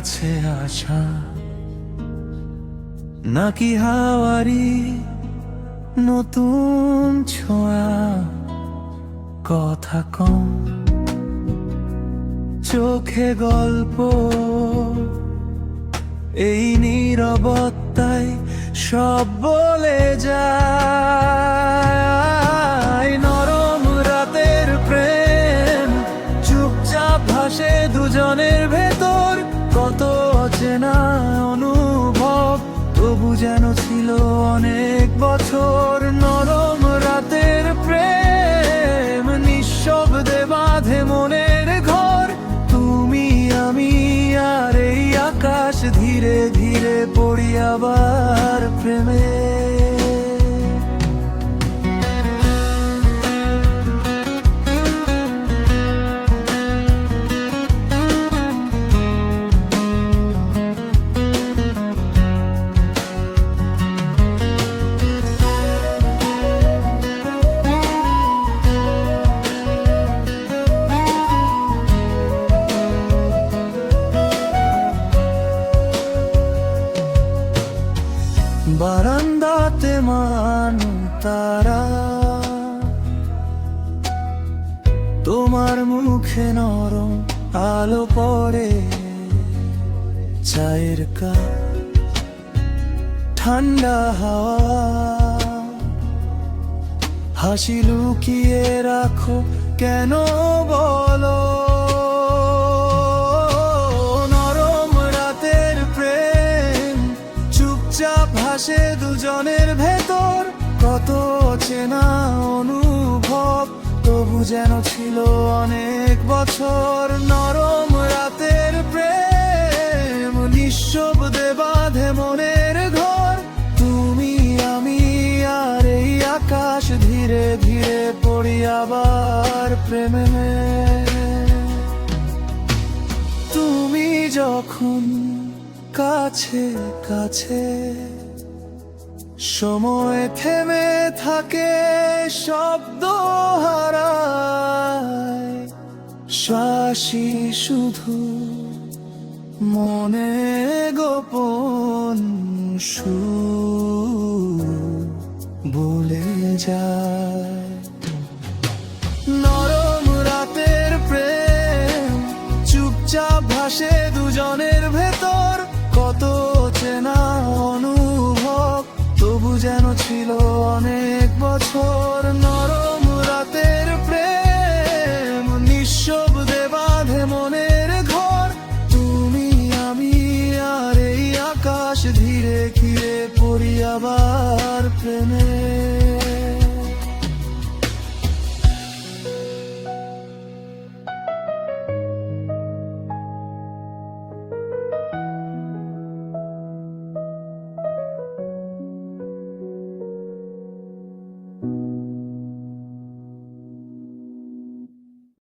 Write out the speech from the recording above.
কাছে আসা, নাকি হাওয়ারি নতুন ছোঁয়া? কথা কম, চোখে গল্প, এই নীরবতায় সব বলে যায়। নরম রাতের প্রেম চুপচাপ ভাসে দুজনের ভেতর, কত অচেনা অনুভব তবু যেন ছিল অনেক বছর। নরম রাতের প্রেম নিঃশব্দে বাঁধে মনের ঘর, তুমি আমি আর এই আকাশ, ধীরে ধীরে পড়ি আবার প্রেমে। বারান্দাতে মান তারা, তোমার মুখে নরম আলো পড়ে। চায়ের কাপ, ঠান্ডা হাওয়া, হাসি লুকিয়ে রাখো কেন বলো? ভাসে দুজনের ভেতর, কত চেনা অনুভব তবু যেন ছিল অনেক বছর। নরম রাতের প্রেম নিঃশব্দে বাঁধে মনের ঘর, তুমি আমি আর এই আকাশ, ধীরে ধীরে পড়ি আবার প্রেমে। তুমি যখন কাছে কাছে, সময় থেমে থাকে, শব্দ হারায়, শ্বাসই শুধু মনে গোপন সুর বলে যায়। নরম রাতের প্রেম চুপচাপ ভাসে দুজনের ভেতর, কত চেনা অনুভব তবু যেন ছিল অনেক বছর।